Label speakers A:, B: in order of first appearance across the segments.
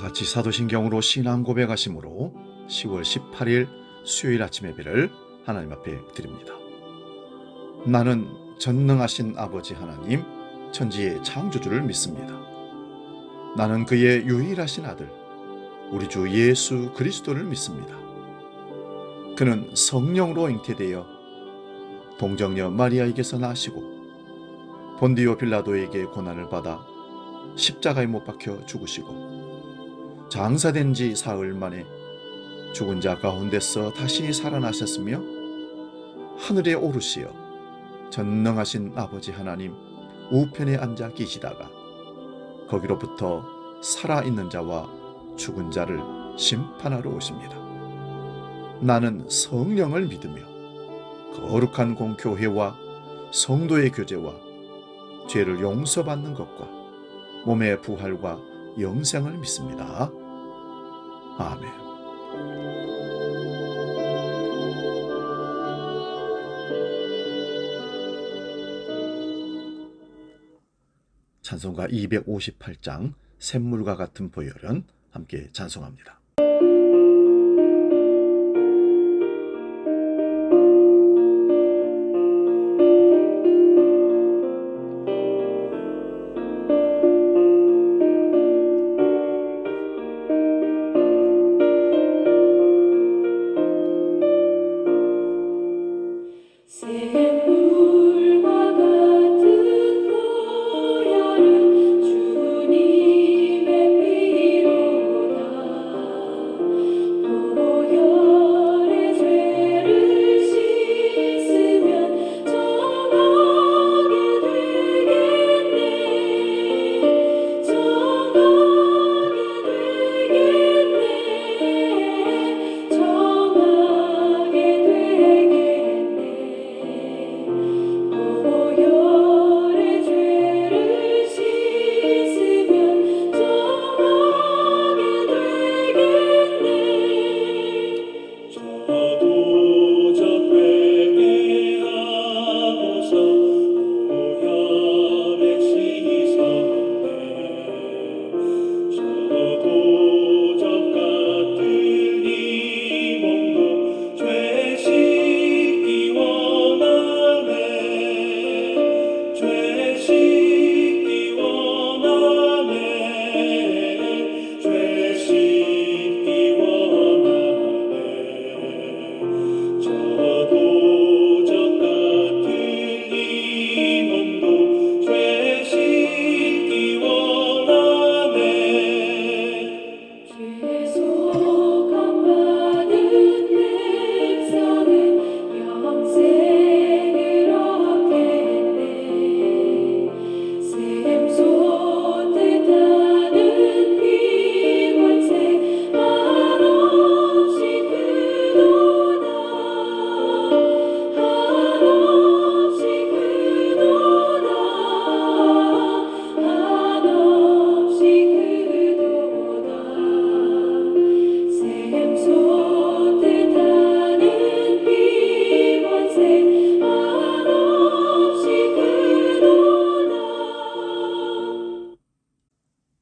A: 같이 사도신경으로 신앙 고백하심으로 10월 18일 수요일 아침 예배를 하나님 앞에 드립니다. 나는 전능하신 아버지 하나님, 천지의 창조주를 믿습니다. 나는 그의 유일하신 아들, 우리 주 예수 그리스도를 믿습니다. 그는 성령으로 잉태되어 동정녀 마리아에게서 나시고 본디오 빌라도에게 고난을 받아 십자가에 못 박혀 죽으시고 장사된 지 사흘 만에 죽은 자 가운데서 다시 살아나셨으며 하늘에 오르시어 전능하신 아버지 하나님 우편에 앉아 계시다가 거기로부터 살아있는 자와 죽은 자를 심판하러 오십니다. 나는 성령을 믿으며 거룩한 공교회와 성도의 교제와 죄를 용서받는 것과 몸의 부활과 영생을 믿습니다. 아멘. 찬송가 258장 샘물과 같은 보혈은 함께 찬송합니다.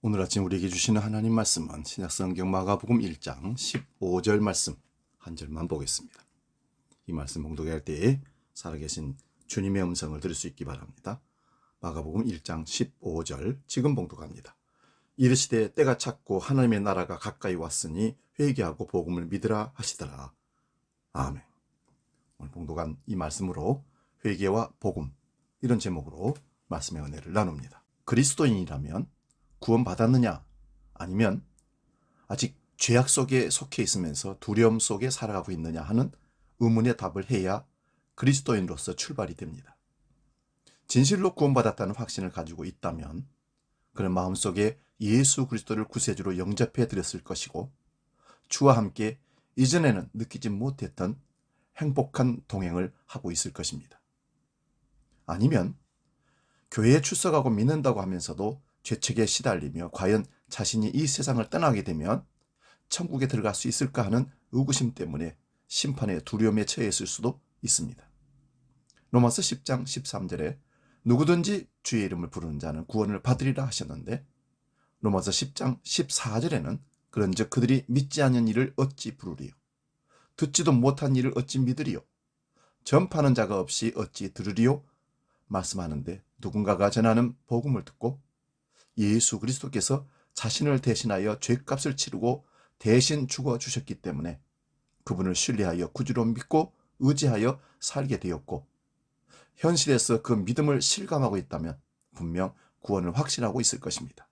A: 오늘 아침 우리에게 주시는 하나님 말씀은 신약성경 마가복음 1장 15절 말씀 한 절만 보겠습니다. 이 말씀 봉독할 때에 살아계신 주님의 음성을 들을 수 있기 바랍니다. 마가복음 1장 15절 지금 봉독합니다. 이르시되 때가 찼고 하나님의 나라가 가까이 왔으니 회개하고 복음을 믿으라 하시더라. 아멘. 오늘 봉독한 이 말씀으로 회개와 복음, 이런 제목으로 말씀의 은혜를 나눕니다. 그리스도인이라면 구원받았느냐, 아니면 아직 죄악 속에 속해 있으면서 두려움 속에 살아가고 있느냐 하는 의문의 답을 해야 그리스도인으로서 출발이 됩니다. 진실로 구원받았다는 확신을 가지고 있다면 그는 마음속에 예수 그리스도를 구세주로 영접해 드렸을 것이고, 주와 함께 이전에는 느끼지 못했던 행복한 동행을 하고 있을 것입니다. 아니면 교회에 출석하고 믿는다고 하면서도 죄책에 시달리며 과연 자신이 이 세상을 떠나게 되면 천국에 들어갈 수 있을까 하는 의구심 때문에 심판의 두려움에 처해 있을 수도 있습니다. 로마서 10장 13절에 누구든지 주의 이름을 부르는 자는 구원을 받으리라 하셨는데, 로마서 10장 14절에는 그런즉 그들이 믿지 않는 일을 어찌 부르리요? 듣지도 못한 일을 어찌 믿으리요? 전파하는 자가 없이 어찌 들으리요? 말씀하는데, 누군가가 전하는 복음을 듣고 예수 그리스도께서 자신을 대신하여 죄값을 치르고 대신 죽어주셨기 때문에 그분을 신뢰하여 구주로 믿고 의지하여 살게 되었고, 현실에서 그 믿음을 실감하고 있다면 분명 구원을 확신하고 있을 것입니다.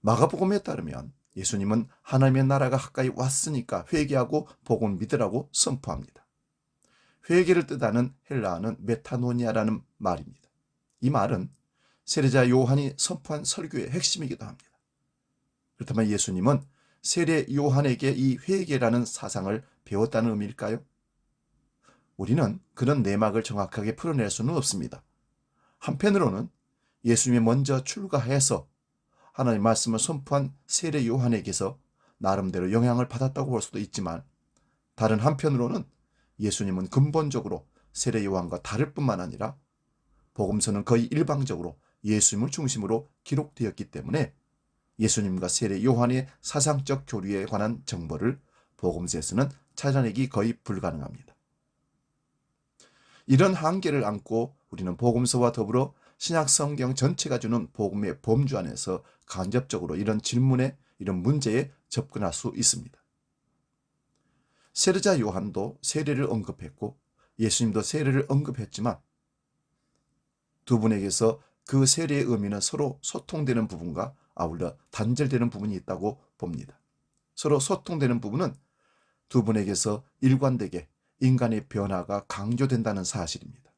A: 마가복음에 따르면 예수님은 하나님의 나라가 가까이 왔으니까 회개하고 복음을 믿으라고 선포합니다. 회개를 뜻하는 헬라어는 메타노니아라는 말입니다. 이 말은 세례자 요한이 선포한 설교의 핵심이기도 합니다. 그렇다면 예수님은 세례 요한에게 이 회개라는 사상을 배웠다는 의미일까요? 우리는 그런 내막을 정확하게 풀어낼 수는 없습니다. 한편으로는 예수님이 먼저 출가해서 하나님의 말씀을 선포한 세례 요한에게서 나름대로 영향을 받았다고 볼 수도 있지만, 다른 한편으로는 예수님은 근본적으로 세례 요한과 다를 뿐만 아니라 복음서는 거의 일방적으로 예수님을 중심으로 기록되었기 때문에 예수님과 세례 요한의 사상적 교류에 관한 정보를 복음서에서는 찾아내기 거의 불가능합니다. 이런 한계를 안고 우리는 복음서와 더불어 신약 성경 전체가 주는 복음의 범주 안에서 간접적으로 이런 질문에, 이런 문제에 접근할 수 있습니다. 세례자 요한도 세례를 언급했고 예수님도 세례를 언급했지만 두 분에게서 그 세례의 의미는 서로 소통되는 부분과 아울러 단절되는 부분이 있다고 봅니다. 서로 소통되는 부분은 두 분에게서 일관되게 인간의 변화가 강조된다는 사실입니다.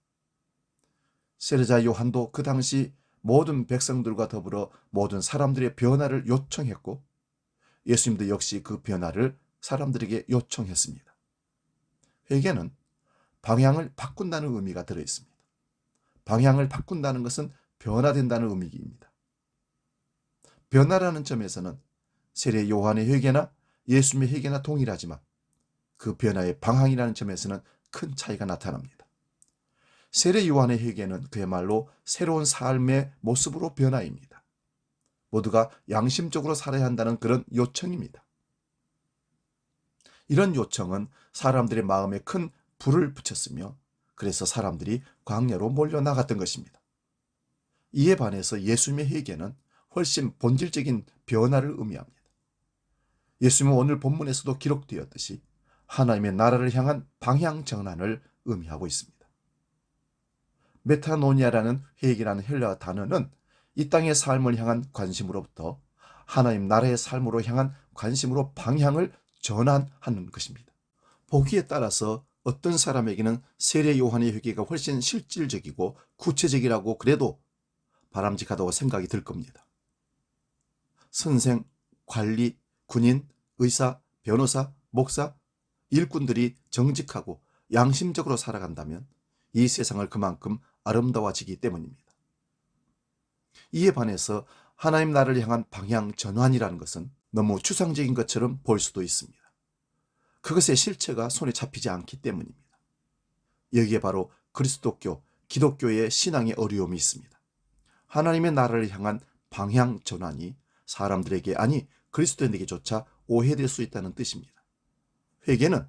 A: 세례자 요한도 그 당시 모든 백성들과 더불어 모든 사람들의 변화를 요청했고 예수님도 역시 그 변화를 사람들에게 요청했습니다. 회개는 방향을 바꾼다는 의미가 들어있습니다. 방향을 바꾼다는 것은 변화된다는 의미입니다. 변화라는 점에서는 세례 요한의 회개나 예수님의 회개나 동일하지만 그 변화의 방향이라는 점에서는 큰 차이가 나타납니다. 세례 요한의 회개는 그야말로 새로운 삶의 모습으로 변화입니다. 모두가 양심적으로 살아야 한다는 그런 요청입니다. 이런 요청은 사람들의 마음에 큰 불을 붙였으며 그래서 사람들이 광야로 몰려나갔던 것입니다. 이에 반해서 예수님의 회개는 훨씬 본질적인 변화를 의미합니다. 예수님은 오늘 본문에서도 기록되었듯이 하나님의 나라를 향한 방향 전환을 의미하고 있습니다. 메타노니아라는 회개라는 헬라어 단어는 이 땅의 삶을 향한 관심으로부터 하나님 나라의 삶으로 향한 관심으로 방향을 전환하는 것입니다. 보기에 따라서 어떤 사람에게는 세례 요한의 회개가 훨씬 실질적이고 구체적이라고 그래도 바람직하다고 생각이 들 겁니다. 선생, 관리, 군인, 의사, 변호사, 목사, 일꾼들이 정직하고 양심적으로 살아간다면 이 세상을 그만큼 아름다워지기 때문입니다. 이에 반해서 하나님 나라를 향한 방향 전환이라는 것은 너무 추상적인 것처럼 볼 수도 있습니다. 그것의 실체가 손에 잡히지 않기 때문입니다. 여기에 바로 그리스도교, 기독교의 신앙의 어려움이 있습니다. 하나님의 나라를 향한 방향 전환이 사람들에게, 아니 그리스도인에게조차 오해될 수 있다는 뜻입니다. 회개는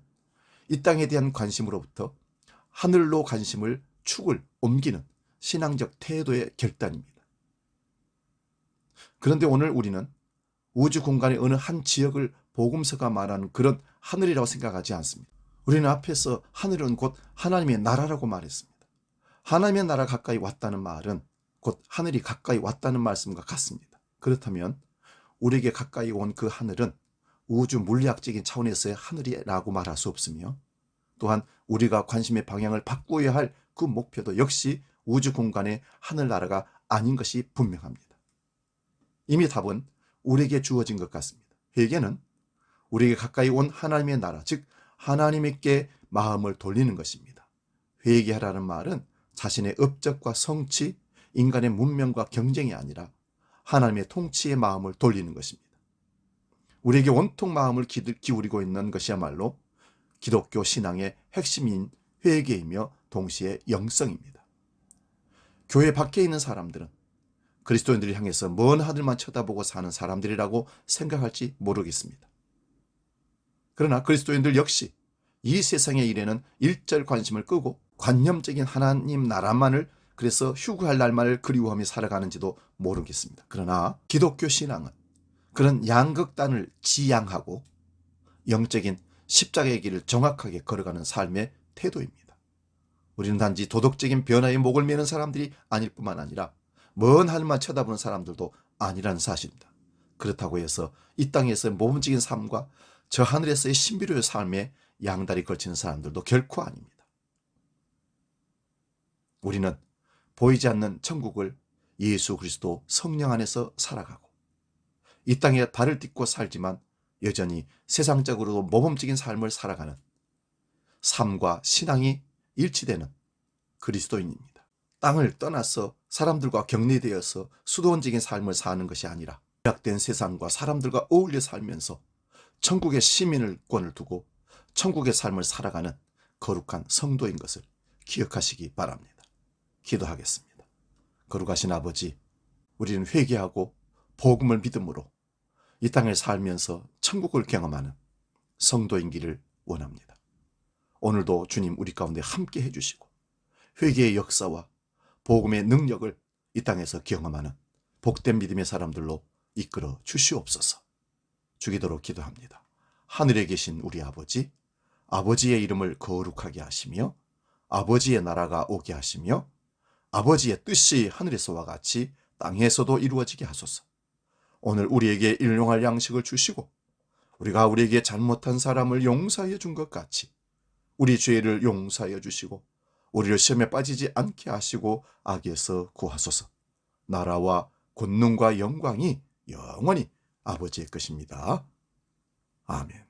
A: 이 땅에 대한 관심으로부터 하늘로 관심을, 축을 옮기는 신앙적 태도의 결단입니다. 그런데 오늘 우리는 우주 공간의 어느 한 지역을 복음서가 말하는 그런 하늘이라고 생각하지 않습니다. 우리는 앞에서 하늘은 곧 하나님의 나라라고 말했습니다. 하나님의 나라 가까이 왔다는 말은 곧 하늘이 가까이 왔다는 말씀과 같습니다. 그렇다면 우리에게 가까이 온 그 하늘은 우주 물리학적인 차원에서의 하늘이라고 말할 수 없으며, 또한 우리가 관심의 방향을 바꾸어야 할 그 목표도 역시 우주 공간의 하늘나라가 아닌 것이 분명합니다. 이미 답은 우리에게 주어진 것 같습니다. 회개는 우리에게 가까이 온 하나님의 나라, 즉 하나님께 마음을 돌리는 것입니다. 회개하라는 말은 자신의 업적과 성취, 인간의 문명과 경쟁이 아니라 하나님의 통치의 마음을 돌리는 것입니다. 우리에게 온통 마음을 기울이고 있는 것이야말로 기독교 신앙의 핵심인 회개이며 동시에 영성입니다. 교회 밖에 있는 사람들은 그리스도인들을 향해서 먼 하늘만 쳐다보고 사는 사람들이라고 생각할지 모르겠습니다. 그러나 그리스도인들 역시 이 세상의 일에는 일절 관심을 끄고 관념적인 하나님 나라만을, 그래서 휴거할 날만을 그리워하며 살아가는지도 모르겠습니다. 그러나 기독교 신앙은 그런 양극단을 지향하고 영적인 십자가의 길을 정확하게 걸어가는 삶의 태도입니다. 우리는 단지 도덕적인 변화에 목을 매는 사람들이 아닐 뿐만 아니라 먼 하늘만 쳐다보는 사람들도 아니라는 사실입니다. 그렇다고 해서 이 땅에서의 모범적인 삶과 저 하늘에서의 신비로운 삶에 양다리 걸치는 사람들도 결코 아닙니다. 우리는 보이지 않는 천국을 예수 그리스도 성령 안에서 살아가고 이 땅에 발을 딛고 살지만 여전히 세상적으로도 모범적인 삶을 살아가는 삶과 신앙이 일치되는 그리스도인입니다. 땅을 떠나서 사람들과 격리되어서 수도원적인 삶을 사는 것이 아니라 제약된 세상과 사람들과 어울려 살면서 천국의 시민권을 두고 천국의 삶을 살아가는 거룩한 성도인 것을 기억하시기 바랍니다. 기도하겠습니다. 거룩하신 아버지, 우리는 회개하고 복음을 믿음으로 이 땅을 살면서 천국을 경험하는 성도인기를 원합니다. 오늘도 주님 우리 가운데 함께 해주시고 회개의 역사와 복음의 능력을 이 땅에서 경험하는 복된 믿음의 사람들로 이끌어 주시옵소서. 주기도록 기도합니다. 하늘에 계신 우리 아버지, 아버지의 이름을 거룩하게 하시며 아버지의 나라가 오게 하시며 아버지의 뜻이 하늘에서와 같이 땅에서도 이루어지게 하소서. 오늘 우리에게 일용할 양식을 주시고 우리가 우리에게 잘못한 사람을 용서하여 준 것 같이 우리 죄를 용서하여 주시고 우리를 시험에 빠지지 않게 하시고 악에서 구하소서. 나라와 권능과 영광이 영원히 아버지의 것입니다. 아멘.